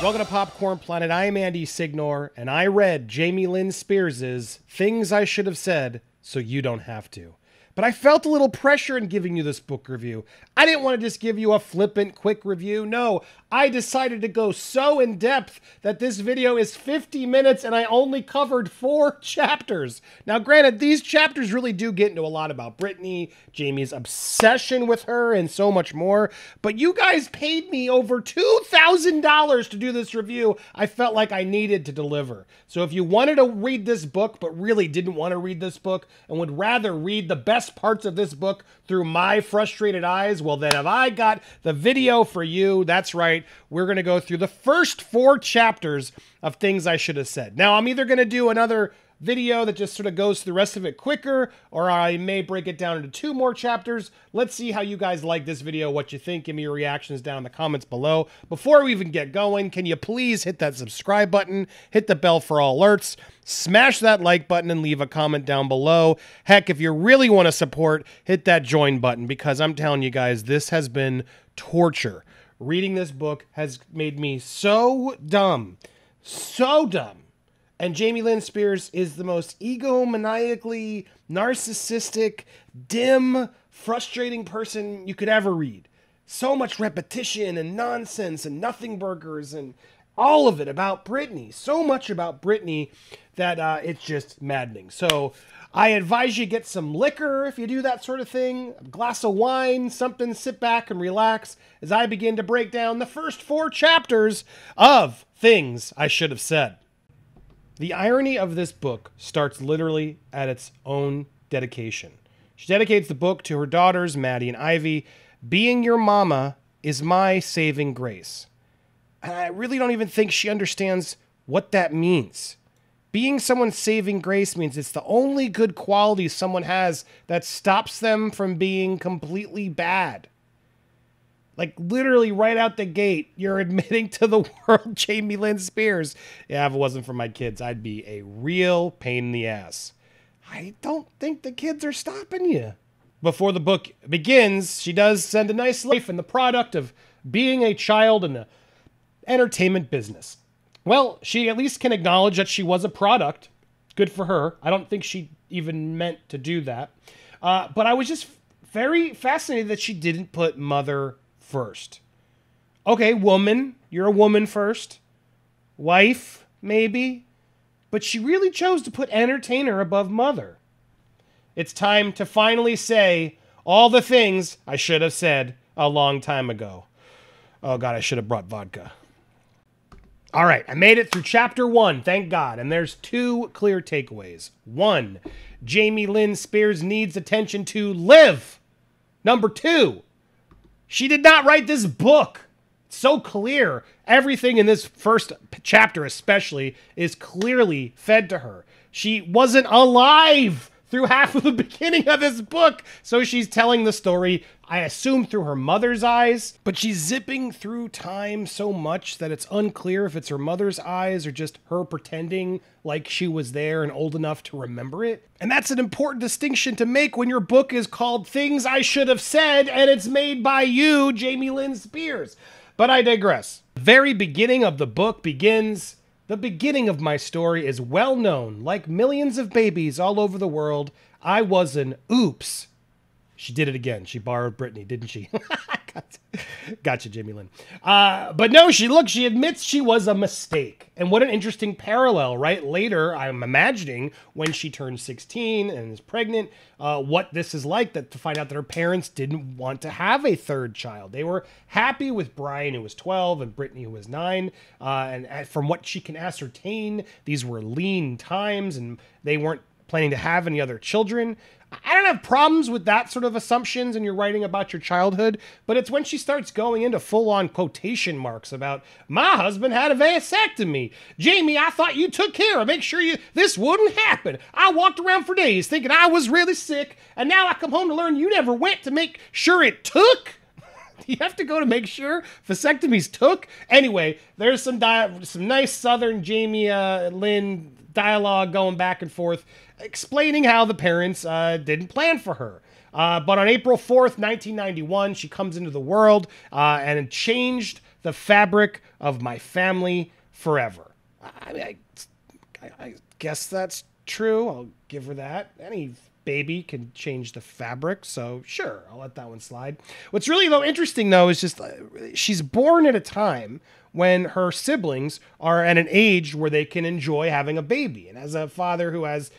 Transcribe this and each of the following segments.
Welcome to Popcorn Planet. I am Andy Signor, and I read Jamie Lynn Spears' Things I Should Have Said So You Don't Have To. But I felt a little pressure in giving you this book review. I didn't want to just give you a flippant, quick review. No, I decided to go so in depth that this video is 50 minutes and I only covered 4 chapters. Now, granted, these chapters really do get into a lot about Britney, Jamie's obsession with her, and so much more. But you guys paid me over $2,000 to do this review. I felt like I needed to deliver. So if you wanted to read this book, but really didn't want to read this book and would rather read the best parts of this book through my frustrated eyes, well then have I got the video for you. That's right. We're going to go through the first 4 chapters of Things I Should Have Said. Now, I'm either going to do another video that just sort of goes through the rest of it quicker, or I may break it down into 2 more chapters. Let's see how you guys like this video, what you think. Give me your reactions down in the comments below. Before we even get going, can you please hit that subscribe button, hit the bell for all alerts, smash that like button, and leave a comment down below. Heck, if you really want to support, hit that join button, because I'm telling you guys, this has been torture. Reading this book has made me so dumb. So dumb. And Jamie Lynn Spears is the most egomaniacally, narcissistic, dim, frustrating person you could ever read. So much repetition and nonsense and nothing burgers and all of it about Britney. So much about Britney that it's just maddening. So I advise you get some liquor if you do that sort of thing, a glass of wine, something, sit back and relax as I begin to break down the first 4 chapters of Things I Should Have Said. The irony of this book starts literally at its own dedication. She dedicates the book to her daughters, Maddie and Ivy. Being your mama is my saving grace. And I really don't even think she understands what that means. Being someone's saving grace means it's the only good quality someone has that stops them from being completely bad. Like, literally right out the gate, you're admitting to the world, Jamie Lynn Spears. Yeah, if it wasn't for my kids, I'd be a real pain in the ass. I don't think the kids are stopping you. Before the book begins, she does send a nice life in the product of being a child in the entertainment business. Well, she at least can acknowledge that she was a product. Good for her. I don't think she even meant to do that. But I was just very fascinated that she didn't put mother first. Okay, woman, you're a woman first. Wife, maybe. But she really chose to put entertainer above mother. It's time to finally say all the things I should have said a long time ago. Oh God, I should have brought vodka. All right, I made it through chapter 1, thank God. And there's 2 clear takeaways. 1, Jamie Lynn Spears needs attention to live. Number 2, she did not write this book. It's so clear. Everything in this first chapter especially is clearly fed to her. She wasn't alive through half of the beginning of this book. So she's telling the story, I assume, through her mother's eyes, but she's zipping through time so much that it's unclear if it's her mother's eyes or just her pretending like she was there and old enough to remember it. And that's an important distinction to make when your book is called Things I Should Have Said and it's made by you, Jamie Lynn Spears. But I digress. The very beginning of the book begins, the beginning of my story is well known. Like millions of babies all over the world, I was an oops. She did it again. She borrowed Britney, didn't she? Gotcha, Jamie Lynn. But no, she admits she was a mistake. And what an interesting parallel, right? Later, I'm imagining when she turns 16 and is pregnant, what this is like, that to find out that her parents didn't want to have a 3rd child. They were happy with Brian, who was 12, and Britney, who was 9. And from what she can ascertain, these were lean times, and they weren't planning to have any other children. I don't have problems with that sort of assumptions and you're writing about your childhood, but it's when she starts going into full-on quotation marks about, my husband had a vasectomy. Jamie, I thought you took care of, make sure this wouldn't happen. I walked around for days thinking I was really sick, and now I come home to learn you never went to make sure it took. You have to go to make sure vasectomies took? Anyway, there's some nice Southern Jamie Lynn dialogue going back and forth, explaining how the parents didn't plan for her. But on April 4th, 1991, she comes into the world and it changed the fabric of my family forever. I guess that's true. I'll give her that. Any baby can change the fabric, so sure, I'll let that one slide. What's really interesting though is just she's born at a time when her siblings are at an age where they can enjoy having a baby, and as a father who has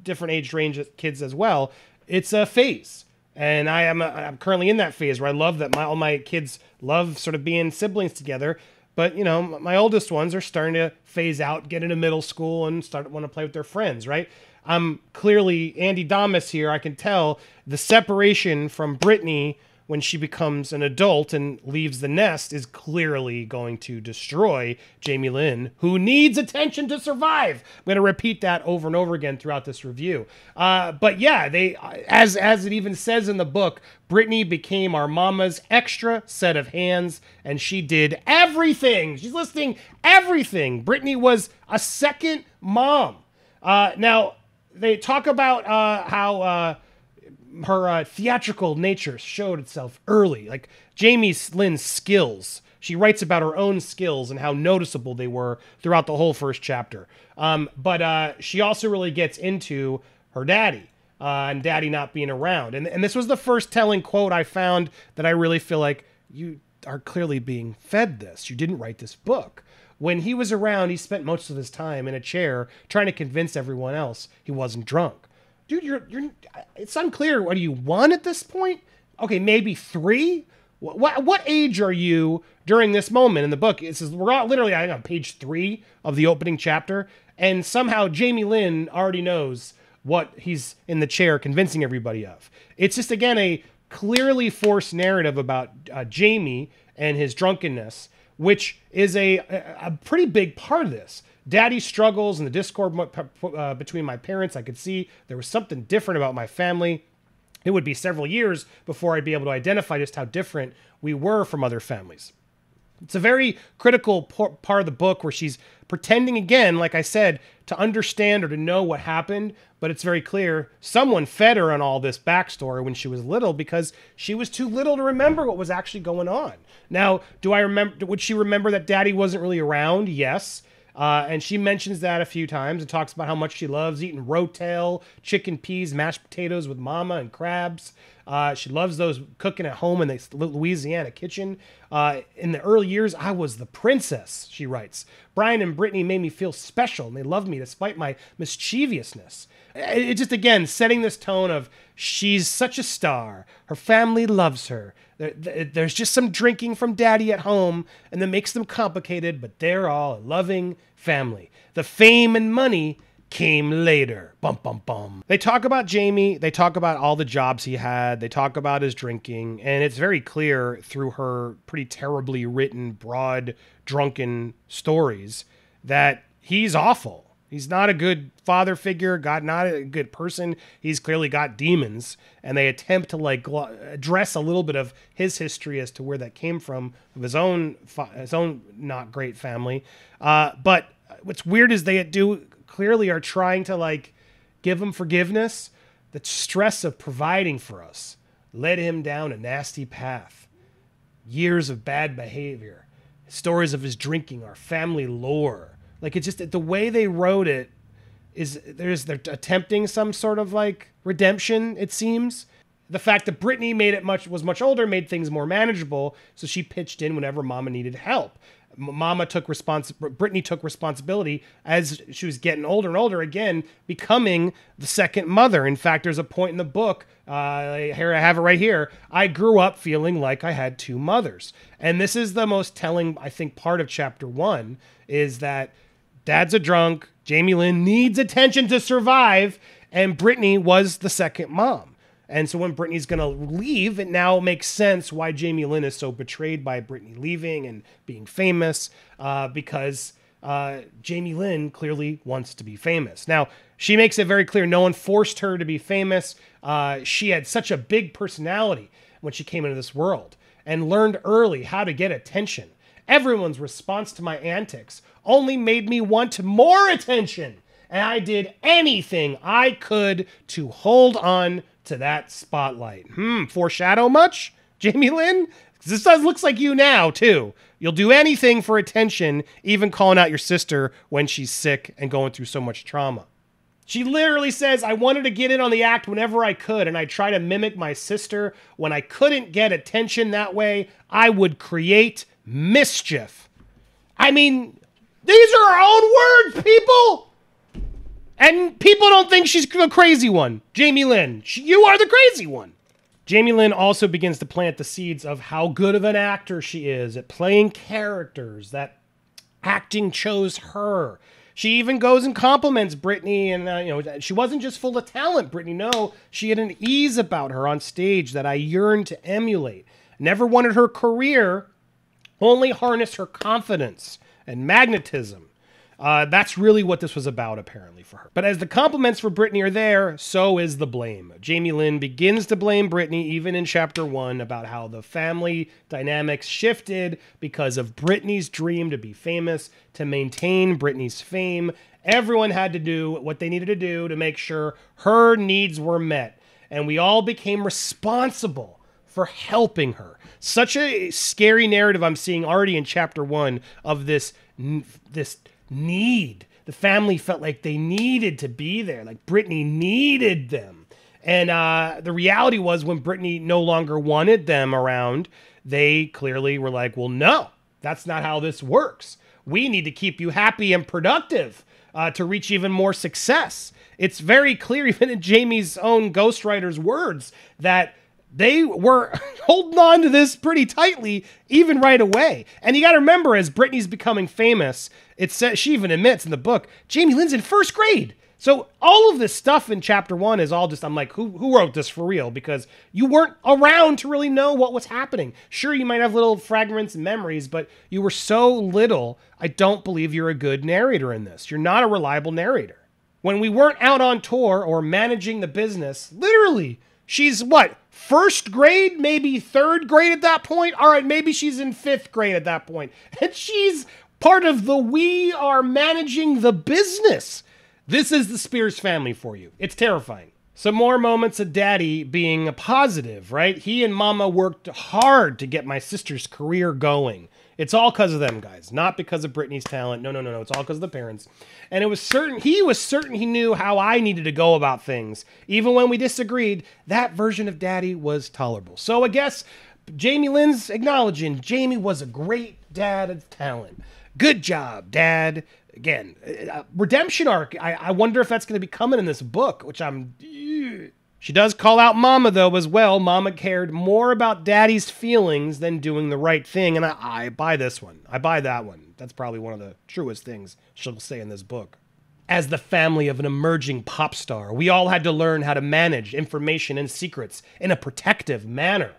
different age range of kids as well, it's a phase. And I'm currently in that phase where I love that all my kids love sort of being siblings together. But, you know, my oldest ones are starting to phase out, get into middle school, and want to play with their friends, right? I'm clearly Andy Damas here. I can tell the separation from Britney when she becomes an adult and leaves the nest is clearly going to destroy Jamie Lynn, who needs attention to survive. I'm going to repeat that over and over again throughout this review. But yeah, as it even says in the book, Britney became our mama's extra set of hands, and she did everything. She's listing everything. Britney was a second mom. Now, they talk about how her theatrical nature showed itself early. Like Jamie Lynn's skills. She writes about her own skills and how noticeable they were throughout the whole first chapter. But she also really gets into her daddy and daddy not being around. And this was the first telling quote I found that I really feel like you are clearly being fed this. You didn't write this book. When he was around, he spent most of his time in a chair trying to convince everyone else he wasn't drunk. Dude, it's unclear. What do you want at this point? Okay, maybe 3? What age are you during this moment in the book? It says we're literally on page 3 of the opening chapter, and somehow Jamie Lynn already knows what he's in the chair convincing everybody of. It's just, again, a clearly forced narrative about Jamie and his drunkenness, which is a pretty big part of this. Daddy's struggles and the discord between my parents, I could see there was something different about my family. It would be several years before I'd be able to identify just how different we were from other families. It's a very critical part of the book where she's pretending again, like I said, to understand or to know what happened, but it's very clear someone fed her on all this backstory when she was little because she was too little to remember what was actually going on. Now, would she remember that Daddy wasn't really around? Yes. And she mentions that a few times and talks about how much she loves eating rotel, chicken peas, mashed potatoes with mama and crabs. She loves those cooking at home in the Louisiana kitchen. In the early years, I was the princess, she writes. Brian and Britney made me feel special, and they loved me despite my mischievousness. It just, again, setting this tone of she's such a star. Her family loves her. There's just some drinking from Daddy at home, and that makes them complicated, but they're all a loving family. The fame and money came later. Bum, bum, bum. They talk about Jamie. They talk about all the jobs he had. They talk about his drinking, and it's very clear through her pretty terribly written, broad, drunken stories that he's awful. He's not a good father figure, not a good person. He's clearly got demons, and they attempt to address a little bit of his history as to where that came from, of his own not great family. But what's weird is they clearly are trying to give him forgiveness. The stress of providing for us led him down a nasty path. Years of bad behavior, stories of his drinking, our family lore. It's just the way they wrote it they're attempting some sort of redemption, it seems. The fact that Britney was much older made things more manageable, so she pitched in whenever Mama needed help. Britney took responsibility as she was getting older and older, again, becoming the second mother. In fact, there's a point in the book, here I have it right here, I grew up feeling like I had 2 mothers. And this is the most telling, I think, part of chapter 1, is that Dad's a drunk, Jamie Lynn needs attention to survive, and Britney was the second mom. And so when Britney's going to leave, it now makes sense why Jamie Lynn is so betrayed by Britney leaving and being famous, because Jamie Lynn clearly wants to be famous. Now, she makes it very clear no one forced her to be famous. She had such a big personality when she came into this world and learned early how to get attention. Everyone's response to my antics only made me want more attention, and I did anything I could to hold on to that spotlight. Foreshadow much, Jamie Lynn? This looks like you now, too. You'll do anything for attention, even calling out your sister when she's sick and going through so much trauma. She literally says, I wanted to get in on the act whenever I could, and I try to mimic my sister. When I couldn't get attention that way, I would create mischief. I mean, these are her own words, people! And people don't think she's the crazy one. Jamie Lynn, you are the crazy one. Jamie Lynn also begins to plant the seeds of how good of an actor she is at playing characters, that acting chose her. She even goes and compliments Britney, and she wasn't just full of talent, Britney. No, she had an ease about her on stage that I yearned to emulate. Never wanted her career, only harnessed her confidence and magnetism. That's really what this was about, apparently, for her. But as the compliments for Britney are there, so is the blame. Jamie Lynn begins to blame Britney, even in chapter 1, about how the family dynamics shifted because of Britney's dream to be famous, to maintain Britney's fame. Everyone had to do what they needed to do to make sure her needs were met. And we all became responsible for helping her. Such a scary narrative I'm seeing already in chapter 1 of this need. The family felt like they needed to be there, like Britney needed them. And the reality was, when Britney no longer wanted them around, they clearly were like, well, no, that's not how this works. We need to keep you happy and productive to reach even more success. It's very clear, even in Jamie's own ghostwriter's words, that they were holding on to this pretty tightly, even right away. And you got to remember, as Britney's becoming famous, it says, she even admits in the book, Jamie Lynn's in first grade. So all of this stuff in chapter 1 is all just, I'm like, who wrote this for real? Because you weren't around to really know what was happening. Sure, you might have little fragments and memories, but you were so little, I don't believe you're a good narrator in this. You're not a reliable narrator. When we weren't out on tour or managing the business, literally, she's what? First grade, maybe third grade at that point. All right, maybe she's in fifth grade at that point. And she's part of the we are managing the business. This is the Spears family for you. It's terrifying. Some more moments of daddy being a positive, right? He and mama worked hard to get my sister's career going. It's all because of them, guys, not because of Britney's talent. No. It's all because of the parents. And he was certain he knew how I needed to go about things. Even when we disagreed, that version of daddy was tolerable. So I guess Jamie Lynn's acknowledging Jamie was a great dad of talent. Good job, dad. Again, redemption arc. I wonder if that's going to be coming in this book, which I'm... She does call out Mama, though, as well. Mama cared more about Daddy's feelings than doing the right thing, and I buy this one. I buy that one. That's probably one of the truest things she'll say in this book. As the family of an emerging pop star, we all had to learn how to manage information and secrets in a protective manner.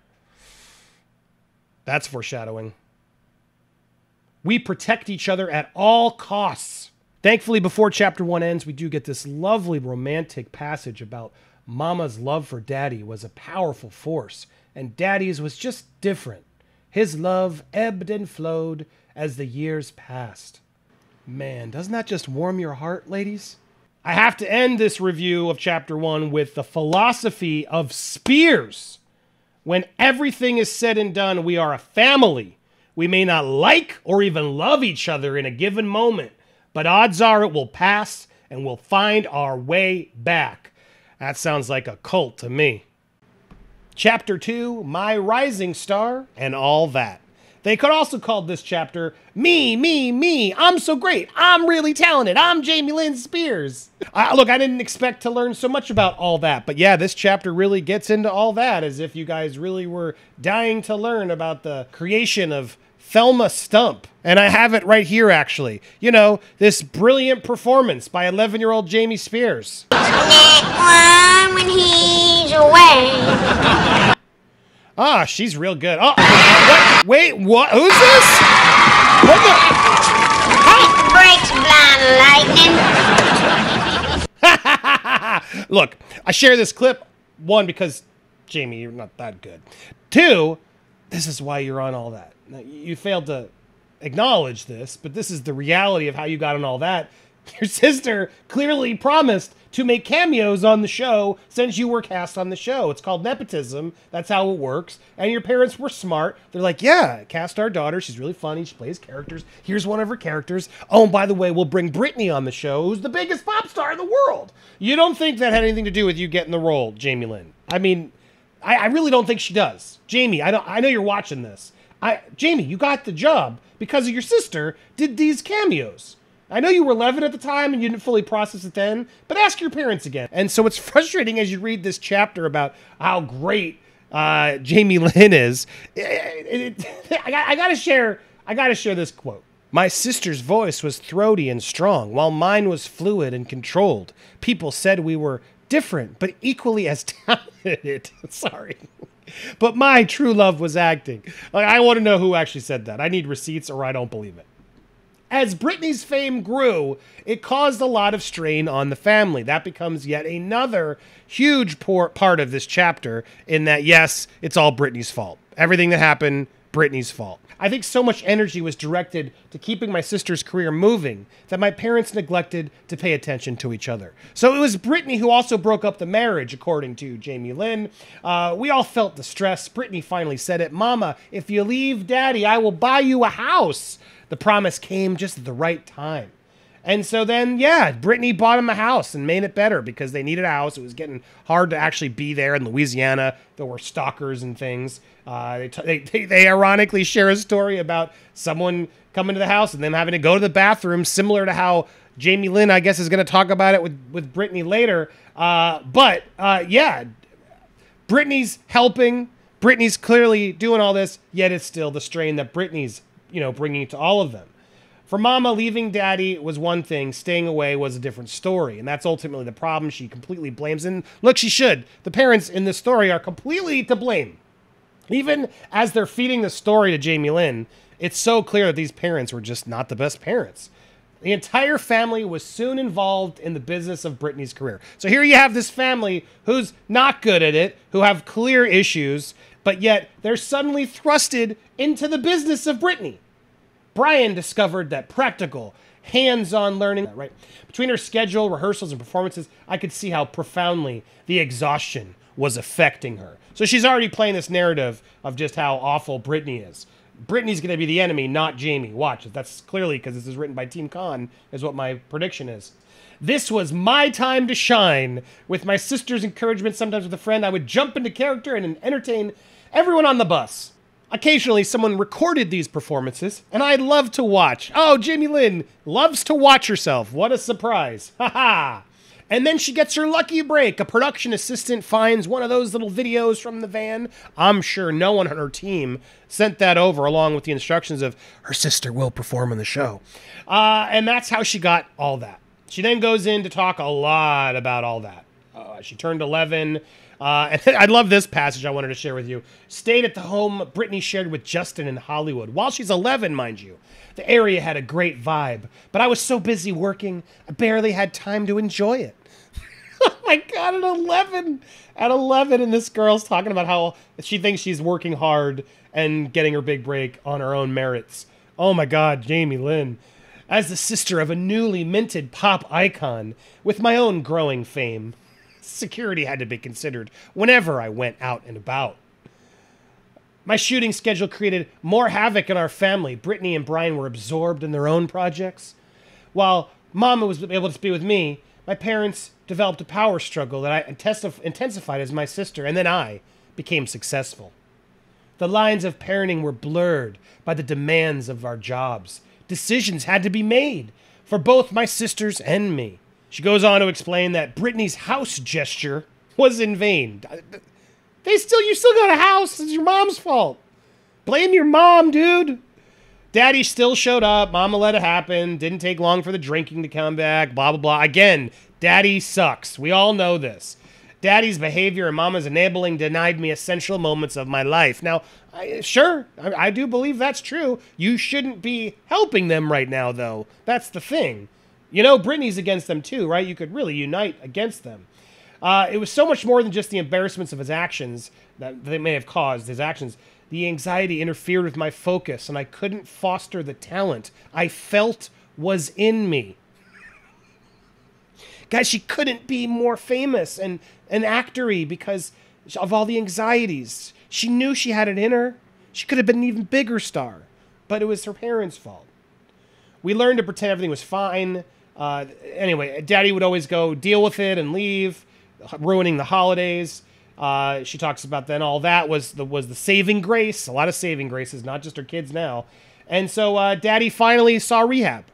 That's foreshadowing. We protect each other at all costs. Thankfully, before chapter 1 ends, we do get this lovely romantic passage about Mama's love for Daddy was a powerful force, and Daddy's was just different. His love ebbed and flowed as the years passed. Man, doesn't that just warm your heart, ladies? I have to end this review of chapter 1 with the philosophy of Spears. When everything is said and done, we are a family. We may not like or even love each other in a given moment, but odds are it will pass and we'll find our way back. That sounds like a cult to me. Chapter 2, My Rising Star and All That. They could also call this chapter, Me, I'm so great, I'm really talented, I'm Jamie Lynn Spears. Look, I didn't expect to learn so much about all that, but yeah, this chapter really gets into all that, as if you guys really were dying to learn about the creation of Thelma Stump. And I have it right here, actually. You know, this brilliant performance by 11-year-old Jamie Spears. When he's away. Ah, she's real good. Oh, what? Wait, what? Who's this? What the? Breaks blind lightning. Look, I share this clip, one, because, Jamie, you're not that good. Two, this is why you're on all that. Now, you failed to acknowledge this, but this is the reality of how you got on all that. Your sister clearly promised to make cameos on the show since you were cast on the show. It's called nepotism. That's how it works. And your parents were smart. They're like, yeah, cast our daughter. She's really funny. She plays characters. Here's one of her characters. Oh, and by the way, we'll bring Britney on the show, who's the biggest pop star in the world. You don't think that had anything to do with you getting the role, Jamie Lynn? I mean, I really don't think she does. Jamie, I know you're watching this. Jamie, you got the job because of your sister did these cameos. I know you were 11 at the time and you didn't fully process it then, but ask your parents again. And so it's frustrating as you read this chapter about how great Jamie Lynn is. I gotta share this quote. My sister's voice was throaty and strong, while mine was fluid and controlled. People said we were different, but equally as talented. Sorry. But my true love was acting. Like, I want to know who actually said that. I need receipts or I don't believe it. As Britney's fame grew, it caused a lot of strain on the family. That becomes yet another huge part of this chapter in that, yes, it's all Britney's fault. Everything that happened, Britney's fault. I think so much energy was directed to keeping my sister's career moving that my parents neglected to pay attention to each other. So it was Britney who also broke up the marriage, according to Jamie Lynn. We all felt the stress. Britney finally said it. Mama, if you leave Daddy, I will buy you a house. The promise came just at the right time. And so then, yeah, Britney bought him a house and made it better because they needed a house. It was getting hard to actually be there in Louisiana. There were stalkers and things. They ironically share a story about someone coming to the house and them having to go to the bathroom, similar to how Jamie Lynn, I guess, is going to talk about it with Britney later. Yeah, Britney's helping. Britney's clearly doing all this, yet it's still the strain that Britney's, bringing to all of them. For Mama, leaving Daddy was one thing, staying away was a different story. And that's ultimately the problem she completely blames. And look, she should. The parents in this story are completely to blame. Even as they're feeding the story to Jamie Lynn, it's so clear that these parents were just not the best parents. The entire family was soon involved in the business of Britney's career. So here you have this family who's not good at it, who have clear issues, but yet they're suddenly thrusted into the business of Britney. Brian discovered that practical, hands-on learning, right? Between her schedule, rehearsals, and performances, I could see how profoundly the exhaustion was affecting her. So she's already playing this narrative of just how awful Britney is. Britney's going to be the enemy, not Jamie. Watch. That's clearly because this is written by Team Con, is what my prediction is. This was my time to shine. With my sister's encouragement, sometimes with a friend, I would jump into character and entertain everyone on the bus. Occasionally, someone recorded these performances, and I'd love to watch. Oh, Jamie Lynn loves to watch herself. What a surprise. Ha ha. And then she gets her lucky break. A production assistant finds one of those little videos from the van. I'm sure no one on her team sent that over along with the instructions of her sister will perform in the show. And that's how she got all that. She then goes in to talk a lot about all that. She turned 11. And I love this passage I wanted to share with you. Stayed at the home Britney shared with Justin in Hollywood. While she's 11, mind you. The area had a great vibe, but I was so busy working, I barely had time to enjoy it. Oh my God, at 11, and this girl's talking about how she thinks she's working hard and getting her big break on her own merits. Oh my God, Jamie Lynn. As the sister of a newly minted pop icon with my own growing fame, security had to be considered whenever I went out and about. My shooting schedule created more havoc in our family. Britney and Brian were absorbed in their own projects. While Mama was able to be with me, my parents developed a power struggle that I intensified as my sister, and then I became successful. The lines of parenting were blurred by the demands of our jobs. Decisions had to be made for both my sisters and me. She goes on to explain that Britney's house gesture was in vain. You still got a house. It's your mom's fault. Blame your mom, dude. Daddy still showed up. Mama let it happen. Didn't take long for the drinking to come back. Blah, blah, blah. Again, Daddy sucks. We all know this. Daddy's behavior and Mama's enabling denied me essential moments of my life. Now, I do believe that's true. You shouldn't be helping them right now, though. That's the thing. Britney's against them too, right? You could really unite against them. It was so much more than just the embarrassments of his actions that they may have caused, his actions. The anxiety interfered with my focus, and I couldn't foster the talent I felt was in me. Guys, she couldn't be more famous and actory because of all the anxieties. She knew she had it in her. She could have been an even bigger star, but it was her parents' fault. We learned to pretend everything was fine. Anyway, Daddy would always go deal with it and leave, ruining the holidays. She talks about then all that was the saving grace. A lot of saving graces, not just her kids now. And so Daddy finally saw rehab.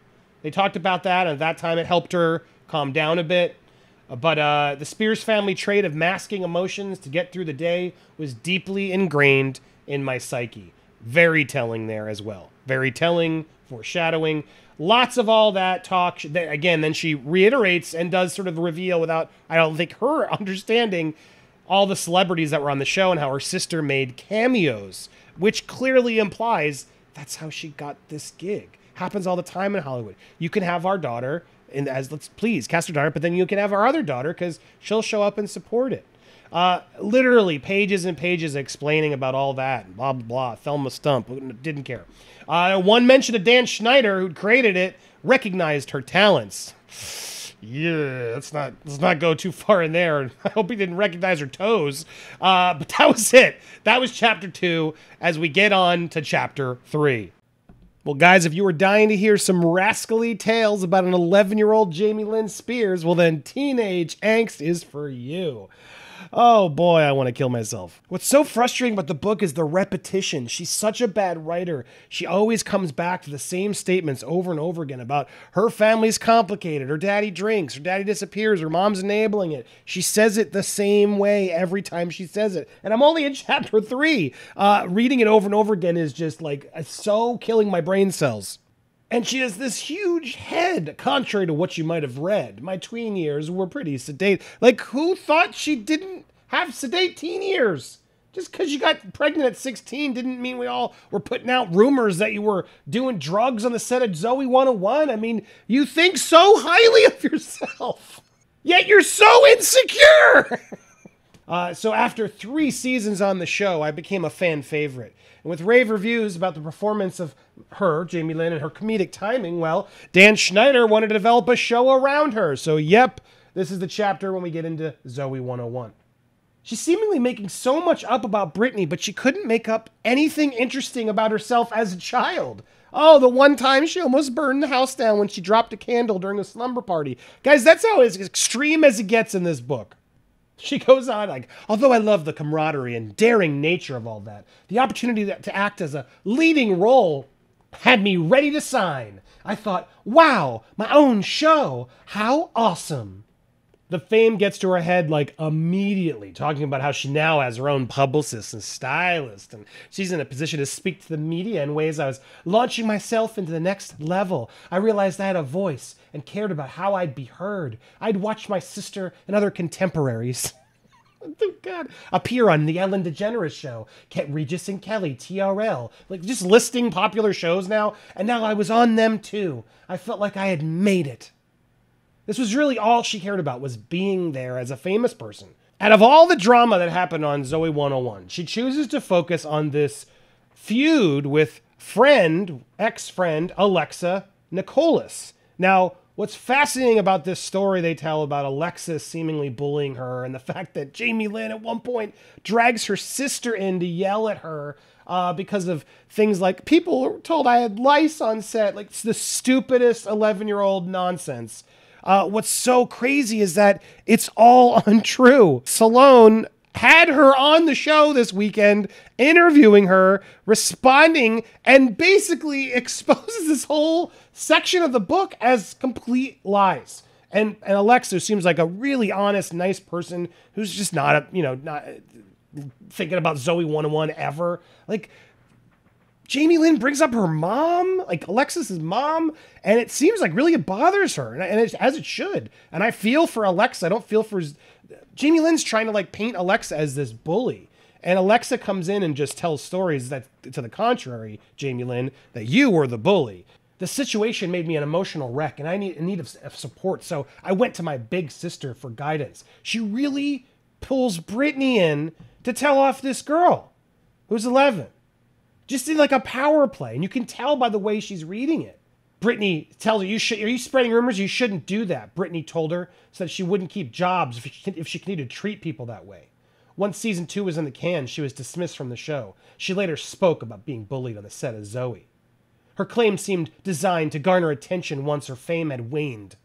They talked about that, and at that time it helped her calm down a bit. But the Spears family trait of masking emotions to get through the day was deeply ingrained in my psyche. Very telling there as well. Very telling, foreshadowing. Lots of all that talk. Again, then she reiterates and does sort of reveal without, I don't think, her understanding all the celebrities that were on the show and how her sister made cameos, which clearly implies that's how she got this gig. Happens all the time in Hollywood. You can have our daughter, and let's please cast her daughter, but then you can have our other daughter because she'll show up and support it. Literally pages and pages explaining about all that. Blah, blah, blah. Thelma Stump. Didn't care. One mention of Dan Schneider, who'd created it, recognized her talents. Yeah, let's not go too far in there. I hope he didn't recognize her toes. But that was it. That was chapter 2 as we get on to chapter 3. Well, guys, if you were dying to hear some rascally tales about an 11-year-old Jamie Lynn Spears, well then Teenage Angst is for you. Oh boy, I want to kill myself. What's so frustrating about the book is the repetition. She's such a bad writer. She always comes back to the same statements over and over again about her family's complicated, her daddy drinks, her daddy disappears, her mom's enabling it. She says it the same way every time she says it. And I'm only in chapter 3. Reading it over and over again is just like so killing my brain cells. And she has this huge head, contrary to what you might have read. My tween years were pretty sedate. Like, who thought she didn't have sedate teen years? Just because you got pregnant at 16 didn't mean we all were putting out rumors that you were doing drugs on the set of Zoe 101. I mean, you think so highly of yourself, yet you're so insecure. So after 3 seasons on the show, I became a fan favorite. And with rave reviews about the performance of her, Jamie Lynn, and her comedic timing, well, Dan Schneider wanted to develop a show around her. So yep, this is the chapter when we get into Zoe 101. She's seemingly making so much up about Britney, but she couldn't make up anything interesting about herself as a child. Oh, the one time she almost burned the house down when she dropped a candle during a slumber party. Guys, that's how as extreme as it gets in this book. She goes on like, although I love the camaraderie and daring nature of all that, the opportunity to act as a leading role had me ready to sign. I thought, wow, my own show. How awesome. The fame gets to her head like immediately, talking about how she now has her own publicist and stylist, and she's in a position to speak to the media in ways I was launching myself into the next level. I realized I had a voice and cared about how I'd be heard. I'd watched my sister and other contemporaries oh God, appear on the Ellen DeGeneres show, Regis and Kelly, TRL, like just listing popular shows now, and now I was on them too. I felt like I had made it. This was really all she cared about, was being there as a famous person. Out of all the drama that happened on Zoe 101, she chooses to focus on this feud with ex-friend, Alexa Nicholas. Now, what's fascinating about this story they tell about Alexa seemingly bullying her, and the fact that Jamie Lynn at one point drags her sister in to yell at her because of things like, people were told I had lice on set. Like, it's the stupidest 11-year-old nonsense. What's so crazy is that it's all untrue. Salone had her on the show this weekend, interviewing her, responding, and basically exposes this whole section of the book as complete lies. And Alexa seems like a really honest, nice person who's just not thinking about Zoe 101 ever. Like, Jamie Lynn brings up her mom, like Alexis's mom, and it seems like really it bothers her, and as it should. And I feel for Alexa. I don't feel for Jamie Lynn's trying to like paint Alexa as this bully, and Alexa comes in and just tells stories that, to the contrary, Jamie Lynn, that you were the bully. The situation made me an emotional wreck, and I need of support. So I went to my big sister for guidance. She really pulls Britney in to tell off this girl who's 11. Just in like a power play. And you can tell by the way she's reading it. Britney tells her, are you spreading rumors? You shouldn't do that. Britney told her so that she wouldn't keep jobs if she continued to treat people that way. Once season 2 was in the can, she was dismissed from the show. She later spoke about being bullied on the set of Zoe. Her claim seemed designed to garner attention once her fame had waned.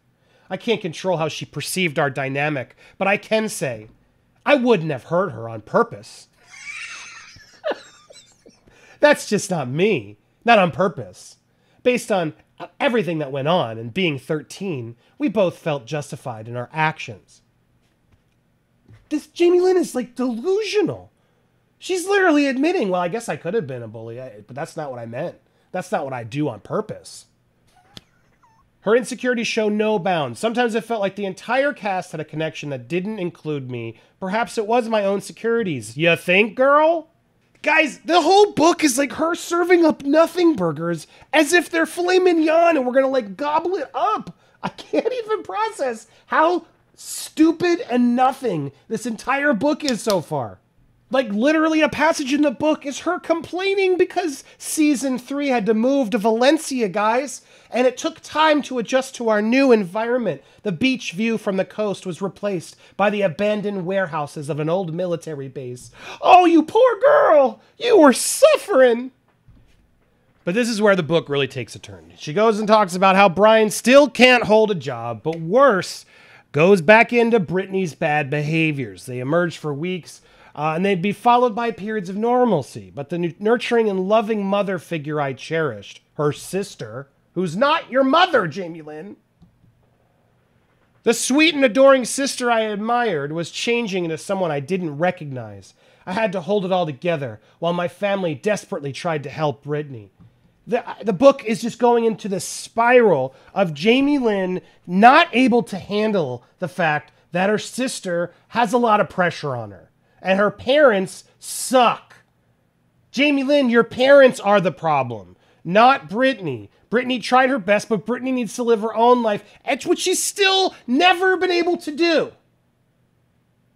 I can't control how she perceived our dynamic, but I can say I wouldn't have hurt her on purpose. That's just not me. Not on purpose. Based on everything that went on and being 13, we both felt justified in our actions. This Jamie Lynn is like delusional. She's literally admitting, well, I guess I could have been a bully, but that's not what I meant. That's not what I do on purpose. Her insecurities show no bounds. Sometimes it felt like the entire cast had a connection that didn't include me. Perhaps it was my own insecurities. You think, girl? Guys, the whole book is like her serving up nothing burgers as if they're filet mignon and we're gonna like gobble it up. I can't even process how stupid and nothing this entire book is so far. Like literally a passage in the book is her complaining because season 3 had to move to Valencia, guys, and it took time to adjust to our new environment. The beach view from the coast was replaced by the abandoned warehouses of an old military base. Oh, you poor girl! You were suffering! But this is where the book really takes a turn. She goes and talks about how Brian still can't hold a job, but worse, goes back into Britney's bad behaviors. They emerged for weeks, and they'd be followed by periods of normalcy. But the nurturing and loving mother figure I cherished, her sister, who's not your mother, Jamie Lynn, the sweet and adoring sister I admired, was changing into someone I didn't recognize. I had to hold it all together while my family desperately tried to help Britney. The book is just going into the spiral of Jamie Lynn not able to handle the fact that her sister has a lot of pressure on her. And her parents suck. Jamie Lynn, your parents are the problem, not Britney. Britney tried her best, but Britney needs to live her own life, which she's still never been able to do.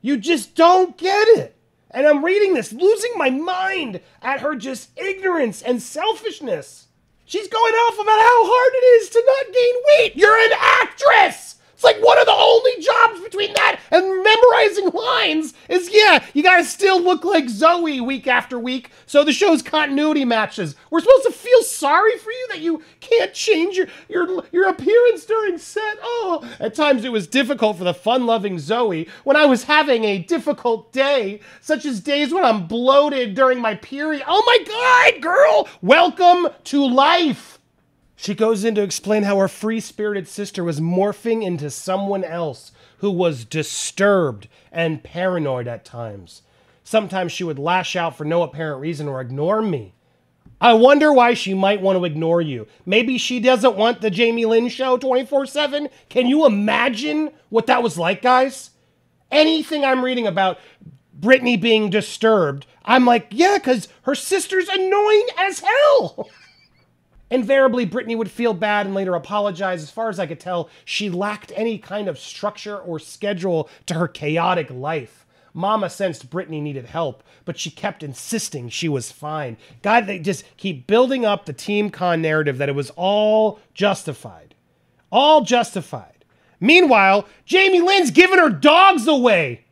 You just don't get it. And I'm reading this, losing my mind at her just ignorance and selfishness. She's going off about how hard it is to not gain weight. You're an actress! It's like one of the only jobs between that and memorizing lines is, yeah, you gotta still look like Zoe week after week, so the show's continuity matches. We're supposed to feel sorry for you that you can't change your appearance during set. Oh, at times it was difficult for the fun-loving Zoe when I was having a difficult day, such as days when I'm bloated during my period. Oh my God, girl, welcome to life. She goes in to explain how her free-spirited sister was morphing into someone else who was disturbed and paranoid at times. Sometimes she would lash out for no apparent reason or ignore me. I wonder why she might want to ignore you. Maybe she doesn't want the Jamie Lynn show 24/7? Can you imagine what that was like, guys? Anything I'm reading about Britney being disturbed, I'm like, yeah, because her sister's annoying as hell. Invariably, Britney would feel bad and later apologize. As far as I could tell, she lacked any kind of structure or schedule to her chaotic life. Mama sensed Britney needed help, but she kept insisting she was fine. God, they just keep building up the Team Con narrative that it was all justified. All justified. Meanwhile, Jamie Lynn's giving her dogs away.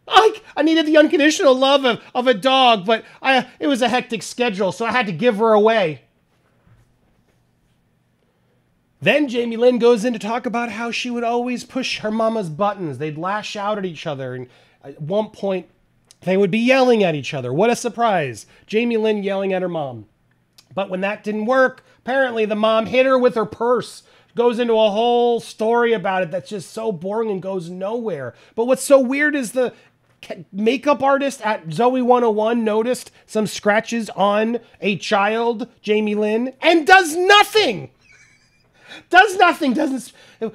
I needed the unconditional love of a dog, but it was a hectic schedule, so I had to give her away. Then Jamie Lynn goes in to talk about how she would always push her mama's buttons. They'd lash out at each other, and at one point, they would be yelling at each other. What a surprise. Jamie Lynn yelling at her mom. But when that didn't work, apparently the mom hit her with her purse. Goes into a whole story about it that's just so boring and goes nowhere. But what's so weird is the makeup artist at Zoe 101 noticed some scratches on a child, Jamie Lynn, and does nothing. Does nothing, doesn't...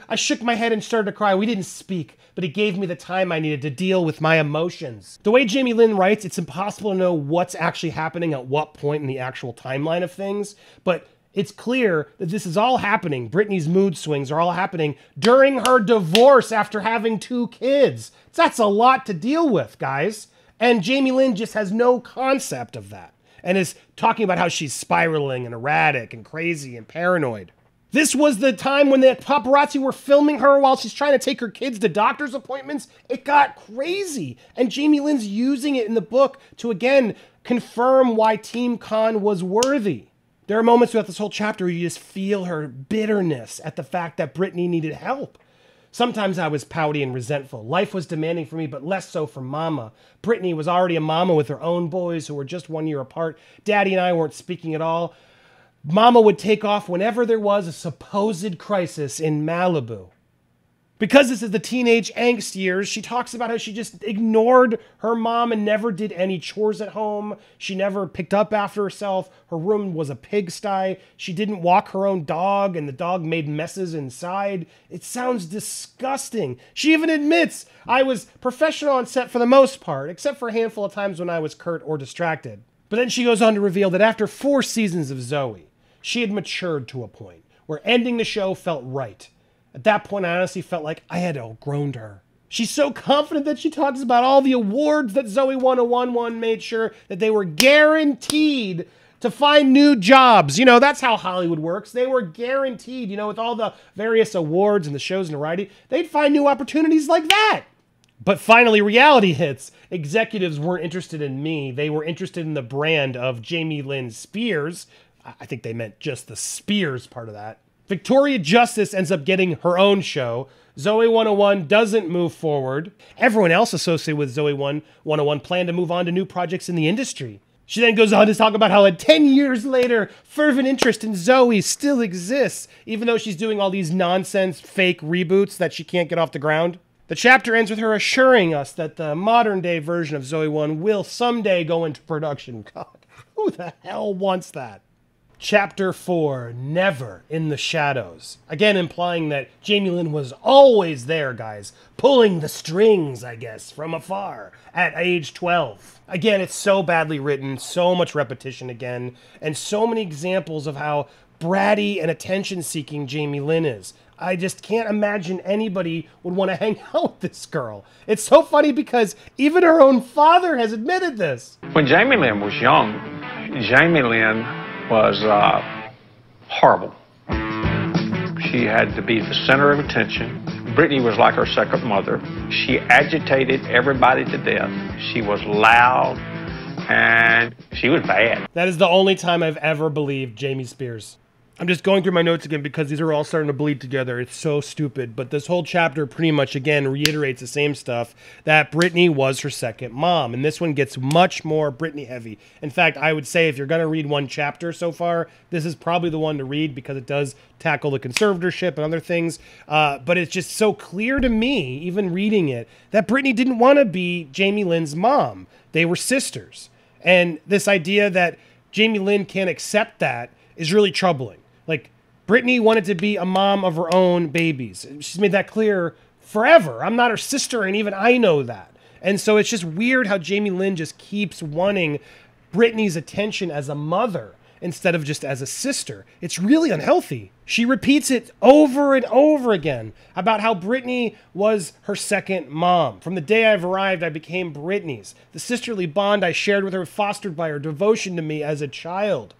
I shook my head and started to cry. We didn't speak, but it gave me the time I needed to deal with my emotions. The way Jamie Lynn writes, it's impossible to know what's actually happening at what point in the actual timeline of things, but it's clear that this is all happening. Britney's mood swings are all happening during her divorce after having 2 kids. That's a lot to deal with, guys. And Jamie Lynn just has no concept of that and is talking about how she's spiraling and erratic and crazy and paranoid. This was the time when the paparazzi were filming her while she's trying to take her kids to doctor's appointments. It got crazy. And Jamie Lynn's using it in the book to, again, confirm why Team Con was worthy. There are moments throughout this whole chapter where you just feel her bitterness at the fact that Britney needed help. Sometimes I was pouty and resentful. Life was demanding for me, but less so for Mama. Britney was already a mama with her own boys who were just 1 year apart. Daddy and I weren't speaking at all. Mama would take off whenever there was a supposed crisis in Malibu. Because this is the teenage angst years, she talks about how she just ignored her mom and never did any chores at home. She never picked up after herself. Her room was a pigsty. She didn't walk her own dog, and the dog made messes inside. It sounds disgusting. She even admits, I was professional on set for the most part, except for a handful of times when I was curt or distracted. But then she goes on to reveal that after 4 seasons of Zoe, she had matured to a point where ending the show felt right. At that point, I honestly felt like I had outgrown her. She's so confident that she talks about all the awards that Zoe 101 won, made sure that they were guaranteed to find new jobs. You know, that's how Hollywood works. They were guaranteed, you know, with all the various awards and the shows and variety, they'd find new opportunities like that. But finally, reality hits. Executives weren't interested in me. They were interested in the brand of Jamie Lynn Spears. I think they meant just the Spears part of that. Victoria Justice ends up getting her own show. Zoe 101 doesn't move forward. Everyone else associated with Zoe 101 planned to move on to new projects in the industry. She then goes on to talk about how 10 years later, fervent interest in Zoe still exists, even though she's doing all these nonsense fake reboots that she can't get off the ground. The chapter ends with her assuring us that the modern day version of Zoe 1 will someday go into production. God, who the hell wants that? Chapter 4, Never in the Shadows. Again, implying that Jamie Lynn was always there, guys. Pulling the strings, I guess, from afar at age 12. Again, it's so badly written, so much repetition again, and so many examples of how bratty and attention-seeking Jamie Lynn is. I just can't imagine anybody would want to hang out with this girl. It's so funny because even her own father has admitted this. When Jamie Lynn was young, Jamie Lynn was horrible. She had to be the center of attention. Britney was like her second mother. She agitated everybody to death. She was loud, and she was bad. That is the only time I've ever believed Jamie Spears. I'm just going through my notes again because these are all starting to bleed together. It's so stupid. But this whole chapter pretty much, again, reiterates the same stuff, that Britney was her second mom. And this one gets much more Britney heavy. In fact, I would say if you're going to read one chapter so far, this is probably the one to read because it does tackle the conservatorship and other things. But it's just so clear to me, even reading it, that Britney didn't want to be Jamie Lynn's mom. They were sisters. And this idea that Jamie Lynn can't accept that is really troubling. Like, Britney wanted to be a mom of her own babies. She's made that clear forever. I'm not her sister, and even I know that. And so it's just weird how Jamie Lynn just keeps wanting Britney's attention as a mother instead of just as a sister. It's really unhealthy. She repeats it over and over again about how Britney was her second mom. From the day I've arrived, I became Britney's. The sisterly bond I shared with her, fostered by her devotion to me as a child.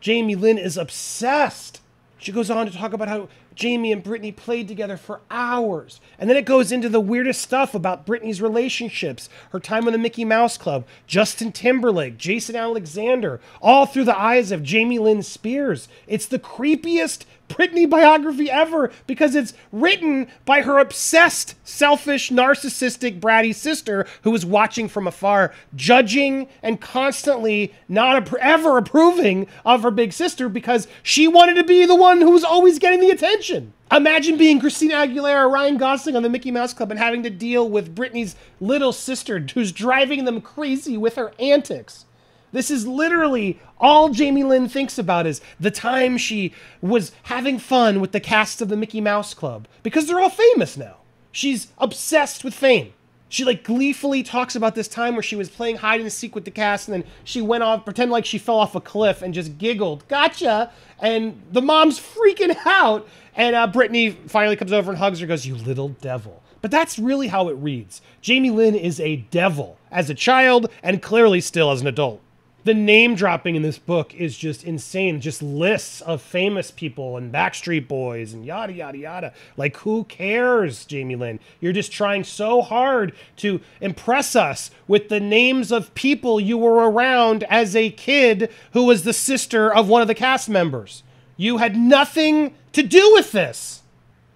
Jamie Lynn is obsessed. She goes on to talk about how Jamie and Britney played together for hours. And then it goes into the weirdest stuff about Britney's relationships, her time on the Mickey Mouse Club, Justin Timberlake, Jason Alexander, all through the eyes of Jamie Lynn Spears. It's the creepiest Britney biography ever because it's written by her obsessed, selfish, narcissistic, bratty sister who was watching from afar, judging and constantly not ever approving of her big sister because she wanted to be the one who was always getting the attention. Imagine being Christina Aguilera or Ryan Gosling on the Mickey Mouse Club and having to deal with Britney's little sister who's driving them crazy with her antics. This is literally all Jamie Lynn thinks about is the time she was having fun with the cast of the Mickey Mouse Club because they're all famous now. She's obsessed with fame. She like gleefully talks about this time where she was playing hide and seek with the cast and then she went off, pretend like she fell off a cliff and just giggled, gotcha. And the mom's freaking out. And Britney finally comes over and hugs her and goes, you little devil. But that's really how it reads. Jamie Lynn is a devil as a child and clearly still as an adult. The name dropping in this book is just insane. Just lists of famous people and Backstreet Boys and yada, yada, yada. Like, who cares, Jamie Lynn? You're just trying so hard to impress us with the names of people you were around as a kid who was the sister of one of the cast members. You had nothing to do with this.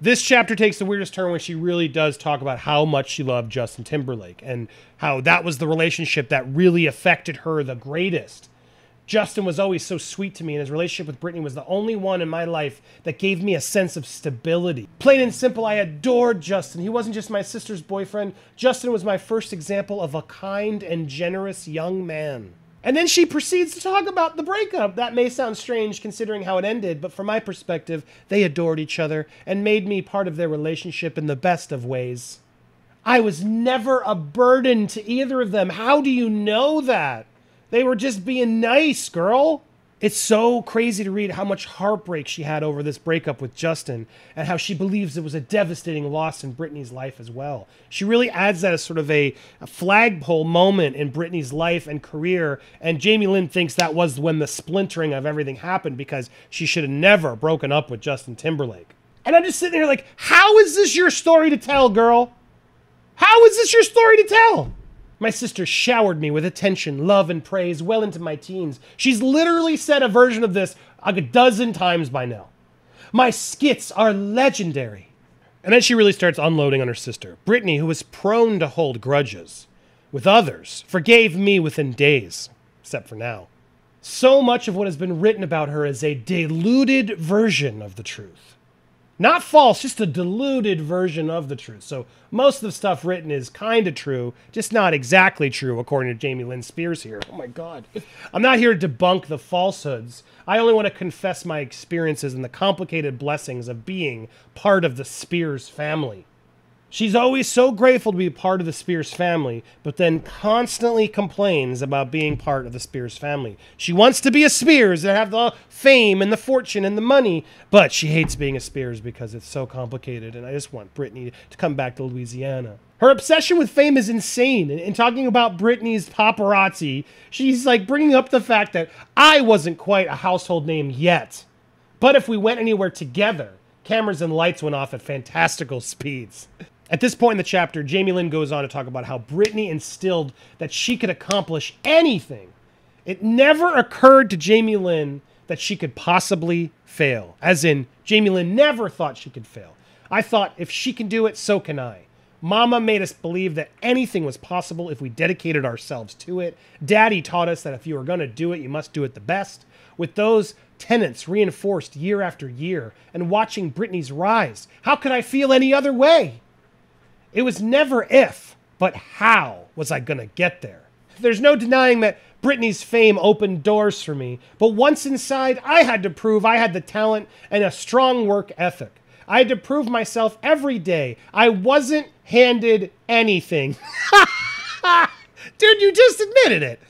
This chapter takes the weirdest turn when she really does talk about how much she loved Justin Timberlake and how that was the relationship that really affected her the greatest. Justin was always so sweet to me, and his relationship with Britney was the only one in my life that gave me a sense of stability. Plain and simple, I adored Justin. He wasn't just my sister's boyfriend. Justin was my first example of a kind and generous young man. And then she proceeds to talk about the breakup. That may sound strange considering how it ended, but from my perspective, they adored each other and made me part of their relationship in the best of ways. I was never a burden to either of them. How do you know that? They were just being nice, girl. It's so crazy to read how much heartbreak she had over this breakup with Justin and how she believes it was a devastating loss in Britney's life as well. She really adds that as sort of a flagpole moment in Britney's life and career, and Jamie Lynn thinks that was when the splintering of everything happened because she should have never broken up with Justin Timberlake. And I'm just sitting here like, how is this your story to tell, girl? How is this your story to tell? My sister showered me with attention, love, and praise well into my teens. She's literally said a version of this like a dozen times by now. My skits are legendary. And then she really starts unloading on her sister. Britney, who was prone to hold grudges with others, forgave me within days, except for now. So much of what has been written about her is a diluted version of the truth. Not false, just a diluted version of the truth. So most of the stuff written is kind of true, just not exactly true, according to Jamie Lynn Spears here. Oh my God. I'm not here to debunk the falsehoods. I only want to confess my experiences and the complicated blessings of being part of the Spears family. She's always so grateful to be part of the Spears family, but then constantly complains about being part of the Spears family. She wants to be a Spears and have the fame and the fortune and the money, but she hates being a Spears because it's so complicated, and I just want Britney to come back to Louisiana. Her obsession with fame is insane, and talking about Britney's paparazzi, she's like bringing up the fact that I wasn't quite a household name yet, but if we went anywhere together, cameras and lights went off at fantastical speeds. At this point in the chapter, Jamie Lynn goes on to talk about how Britney instilled that she could accomplish anything. It never occurred to Jamie Lynn that she could possibly fail. As in, Jamie Lynn never thought she could fail. I thought, if she can do it, so can I. Mama made us believe that anything was possible if we dedicated ourselves to it. Daddy taught us that if you were going to do it, you must do it the best. With those tenets reinforced year after year, and watching Britney's rise, how could I feel any other way? It was never if, but how was I going to get there? There's no denying that Britney's fame opened doors for me, but once inside, I had to prove I had the talent and a strong work ethic. I had to prove myself every day. I wasn't handed anything. Dude, you just admitted it.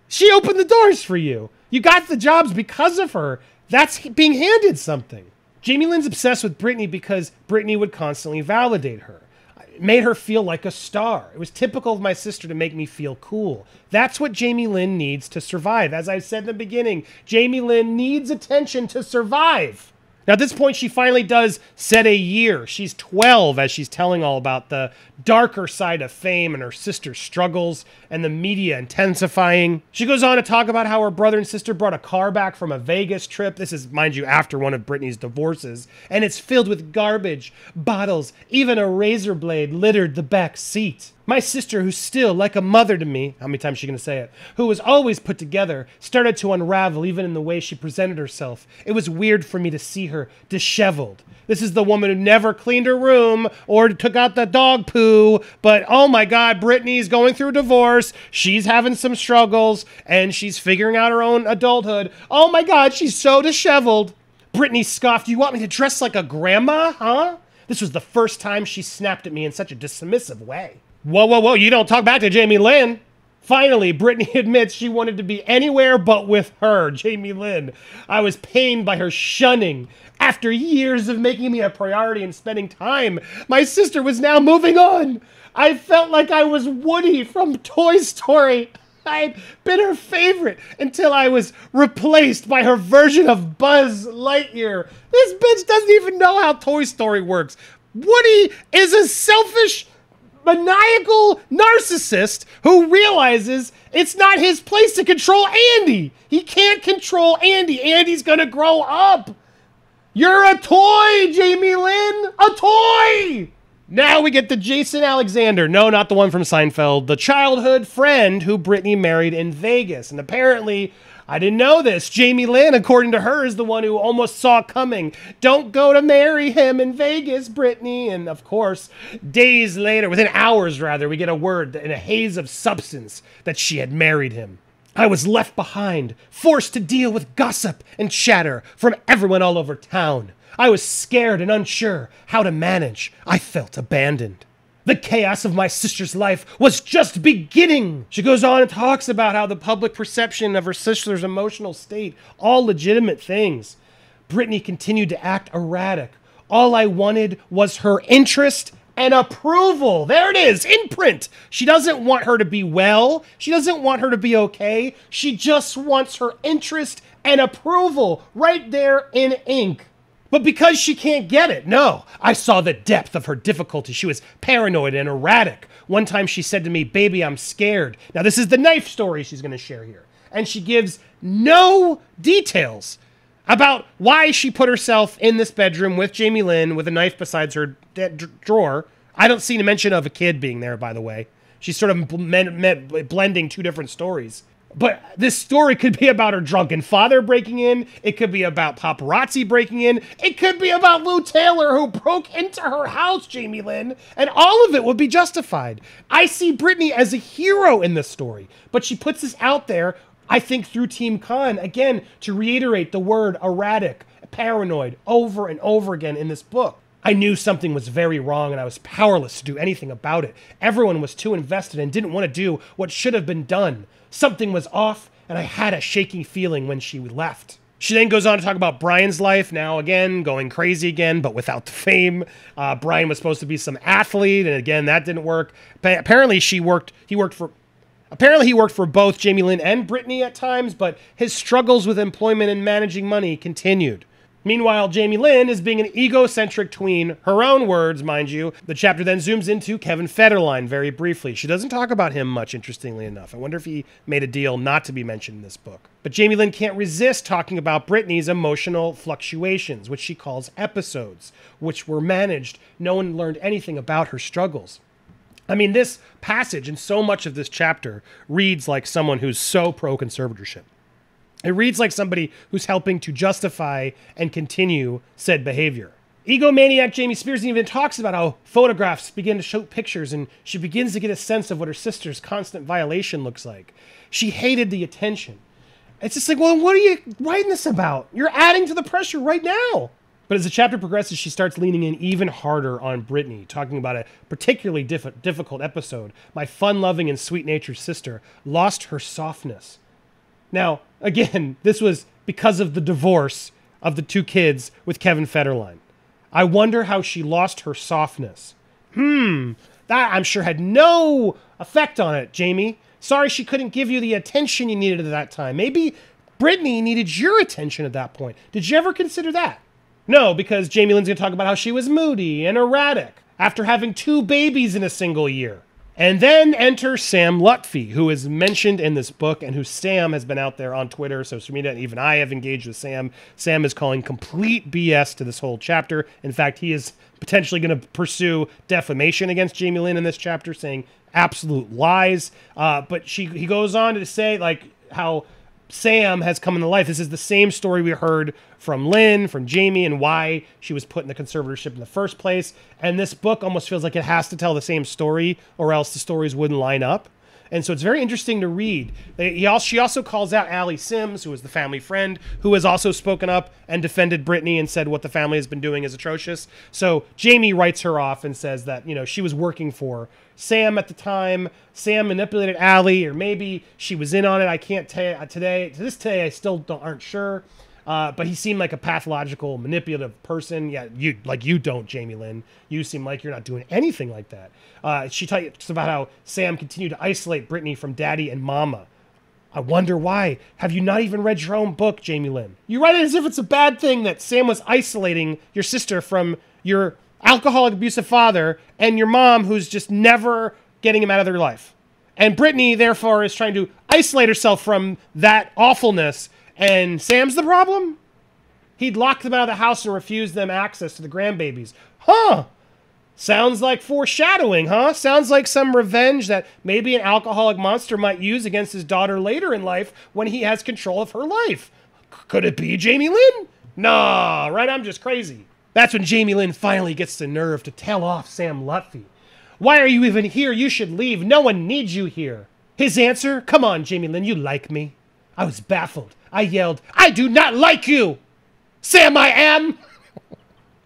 She opened the doors for you. You got the jobs because of her. That's being handed something. Jamie Lynn's obsessed with Britney because Britney would constantly validate her. It made her feel like a star. It was typical of my sister to make me feel cool. That's what Jamie Lynn needs to survive. As I said in the beginning, Jamie Lynn needs attention to survive. Now, at this point, she finally does set a year. She's 12 as she's telling all about the darker side of fame and her sister's struggles and the media intensifying. She goes on to talk about how her brother and sister brought a car back from a Vegas trip. This is, mind you, after one of Britney's divorces. And it's filled with garbage, bottles, even a razor blade littered the back seat. My sister, who's still like a mother to me, how many times is she going to say it, who was always put together, started to unravel even in the way she presented herself. It was weird for me to see her disheveled. This is the woman who never cleaned her room or took out the dog poo, but oh my God, Britney's going through a divorce, she's having some struggles, and she's figuring out her own adulthood. Oh my God, she's so disheveled. Britney scoffed, "You want me to dress like a grandma, huh?" This was the first time she snapped at me in such a dismissive way. Whoa, whoa, whoa, you don't talk back to Jamie Lynn. Finally, Britney admits she wanted to be anywhere but with her, Jamie Lynn. I was pained by her shunning. After years of making me a priority and spending time, my sister was now moving on. I felt like I was Woody from Toy Story. I'd been her favorite until I was replaced by her version of Buzz Lightyear. This bitch doesn't even know how Toy Story works. Woody is a selfish, maniacal narcissist who realizes it's not his place to control Andy. He can't control Andy. Andy's gonna grow up. You're a toy, Jamie Lynn. A toy! Now we get to Jason Alexander. No, not the one from Seinfeld. The childhood friend who Britney married in Vegas. And apparently, I didn't know this, Jamie Lynn, according to her, is the one who almost saw coming. Don't go to marry him in Vegas, Britney. And of course, days later, within hours rather, we get a word in a haze of substance that she had married him. I was left behind, forced to deal with gossip and chatter from everyone all over town. I was scared and unsure how to manage. I felt abandoned. The chaos of my sister's life was just beginning. She goes on and talks about how the public perception of her sister's emotional state, all legitimate things. Britney continued to act erratic. All I wanted was her interest and approval. There it is, in print. She doesn't want her to be well. She doesn't want her to be okay. She just wants her interest and approval right there in ink. But because she can't get it, no. I saw the depth of her difficulty. She was paranoid and erratic. One time she said to me, "Baby, I'm scared." Now this is the knife story she's going to share here. And she gives no details about why she put herself in this bedroom with Jamie Lynn with a knife beside her drawer. I don't see a mention of a kid being there, by the way. She's sort of blending two different stories. But this story could be about her drunken father breaking in. It could be about paparazzi breaking in. It could be about Lou Taylor who broke into her house, Jamie Lynn. And all of it would be justified. I see Britney as a hero in this story. But she puts this out there, I think, through Team Con, again, to reiterate the word erratic, paranoid, over and over again in this book. I knew something was very wrong and I was powerless to do anything about it. Everyone was too invested and didn't want to do what should have been done. Something was off, and I had a shaking feeling when she left. She then goes on to talk about Brian's life, now again, going crazy again, but without the fame. Brian was supposed to be some athlete, and again, that didn't work. Apparently, he worked for both Jamie Lynn and Britney at times, but his struggles with employment and managing money continued. Meanwhile, Jamie Lynn is being an egocentric tween, her own words, mind you. The chapter then zooms into Kevin Federline very briefly. She doesn't talk about him much, interestingly enough. I wonder if he made a deal not to be mentioned in this book. But Jamie Lynn can't resist talking about Britney's emotional fluctuations, which she calls episodes, which were managed. No one learned anything about her struggles. I mean, this passage and so much of this chapter reads like someone who's so pro-conservatorship. It reads like somebody who's helping to justify and continue said behavior. Egomaniac Jamie Spears even talks about how photographs begin to show pictures and she begins to get a sense of what her sister's constant violation looks like. She hated the attention. It's just like, well, what are you writing this about? You're adding to the pressure right now. But as the chapter progresses, she starts leaning in even harder on Britney, talking about a particularly difficult episode. My fun-loving and sweet-natured sister lost her softness. Now, again, this was because of the divorce of the two kids with Kevin Federline. I wonder how she lost her softness. That I'm sure had no effect on it, Jamie. Sorry she couldn't give you the attention you needed at that time. Maybe Britney needed your attention at that point. Did you ever consider that? No, because Jamie Lynn's going to talk about how she was moody and erratic after having 2 babies in a single year. And then enter Sam Lutfi, who is mentioned in this book and who Sam has been out there on Twitter. So Sarmita and even I have engaged with Sam. Sam is calling complete BS to this whole chapter. In fact, he is potentially going to pursue defamation against Jamie Lynn in this chapter, saying absolute lies. But he goes on to say like how Sam has come into life. This is the same story we heard from Lynn, from Jamie, and why she was put in the conservatorship in the first place. And this book almost feels like it has to tell the same story or else the stories wouldn't line up. And so it's very interesting to read. She also calls out Allie Sims, who is the family friend, who has also spoken up and defended Britney and said what the family has been doing is atrocious. So Jamie writes her off and says that, you know, she was working for Sam at the time. Sam manipulated Allie, or maybe she was in on it. I can't tell you today. To this day, I still aren't sure. But he seemed like a pathological, manipulative person. Yeah, you don't, Jamie Lynn. You seem like you're not doing anything like that. She talks about how Sam continued to isolate Britney from Daddy and Mama. I wonder why. Have you not even read your own book, Jamie Lynn? You write it as if it's a bad thing that Sam was isolating your sister from your alcoholic, abusive father and your mom who's just never getting him out of their life. And Britney, therefore, is trying to isolate herself from that awfulness. And Sam's the problem? He'd locked them out of the house and refused them access to the grandbabies. Huh. Sounds like foreshadowing, huh? Sounds like some revenge that maybe an alcoholic monster might use against his daughter later in life when he has control of her life. Could it be Jamie Lynn? Nah, right? I'm just crazy. That's when Jamie Lynn finally gets the nerve to tell off Sam Lutfi. Why are you even here? You should leave. No one needs you here. His answer? Come on, Jamie Lynn, you like me. I was baffled. I yelled, I do not like you. Sam, I am.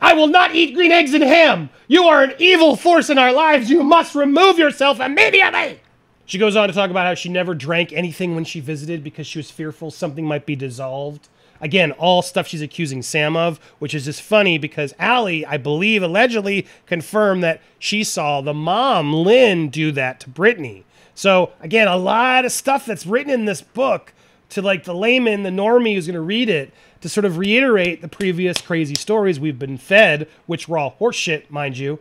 I will not eat green eggs and ham. You are an evil force in our lives. You must remove yourself immediately. She goes on to talk about how she never drank anything when she visited because she was fearful something might be dissolved. Again, all stuff she's accusing Sam of, which is just funny because Allie, I believe, allegedly confirmed that she saw the mom, Lynn, do that to Britney. So, again, a lot of stuff that's written in this book to like the layman, the normie who's going to read it, to sort of reiterate the previous crazy stories we've been fed, which were all horseshit, mind you.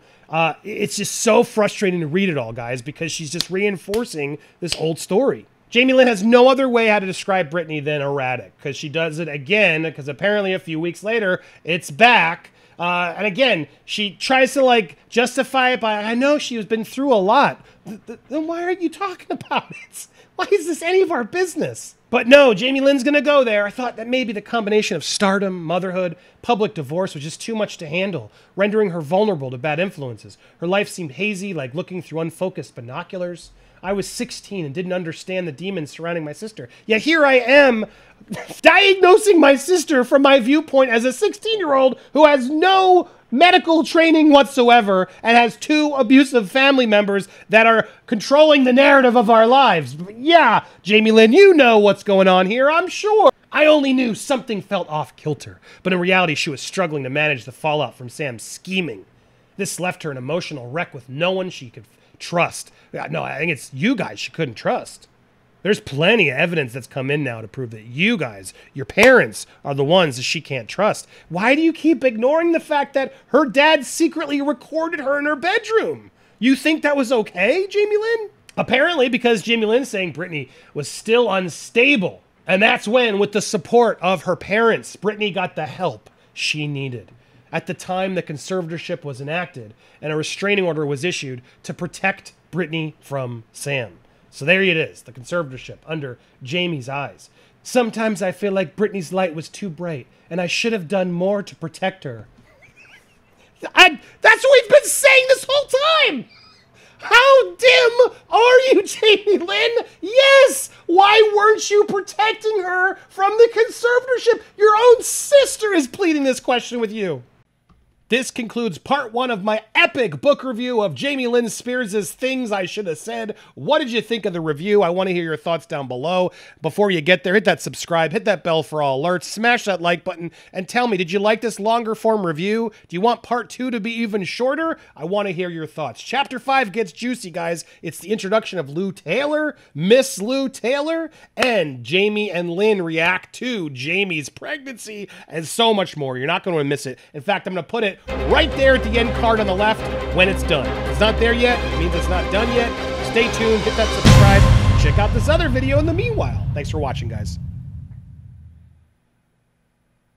It's just so frustrating to read it all, guys, because she's just reinforcing this old story. Jamie Lynn has no other way how to describe Britney than erratic, because she does it again, because apparently a few weeks later, it's back. And again, she tries to like justify it by, I know she has been through a lot. Then why aren't you talking about it? Why is this any of our business? But no, Jamie Lynn's going to go there. I thought that maybe the combination of stardom, motherhood, public divorce was just too much to handle, rendering her vulnerable to bad influences. Her life seemed hazy, like looking through unfocused binoculars. I was 16 and didn't understand the demons surrounding my sister. Yet here I am, diagnosing my sister from my viewpoint as a 16-year-old who has no medical training whatsoever and has two abusive family members that are controlling the narrative of our lives. Yeah, Jamie Lynn, you know what's going on here, I'm sure. I only knew something felt off kilter, but in reality she was struggling to manage the fallout from Sam's scheming. This left her an emotional wreck with no one she could trust. No, I think it's you guys she couldn't trust. There's plenty of evidence that's come in now to prove that you guys, your parents, are the ones that she can't trust. Why do you keep ignoring the fact that her dad secretly recorded her in her bedroom? You think that was okay, Jamie Lynn? Apparently, because Jamie Lynn's saying Britney was still unstable. And that's when, with the support of her parents, Britney got the help she needed. At the time, the conservatorship was enacted and a restraining order was issued to protect Britney from Sam. So there it is, the conservatorship under Jamie's eyes. Sometimes I feel like Britney's light was too bright and I should have done more to protect her. That's what we've been saying this whole time! How dim are you, Jamie Lynn? Yes! Why weren't you protecting her from the conservatorship? Your own sister is pleading this question with you. This concludes part 1 of my epic book review of Jamie Lynn Spears' Things I Should Have Said. What did you think of the review? I want to hear your thoughts down below. Before you get there, hit that subscribe, hit that bell for all alerts, smash that like button, and tell me, did you like this longer form review? Do you want part 2 to be even shorter? I want to hear your thoughts. Chapter 5 gets juicy, guys. It's the introduction of Lou Taylor, Miss Lou Taylor, and Jamie and Lynn react to Jamie's pregnancy, and so much more. You're not going to miss it. In fact, I'm going to put it right there at the end card on the left when it's done. If it's not there yet, it means it's not done yet. Stay tuned, hit that subscribe, check out this other video in the meanwhile. Thanks for watching, guys.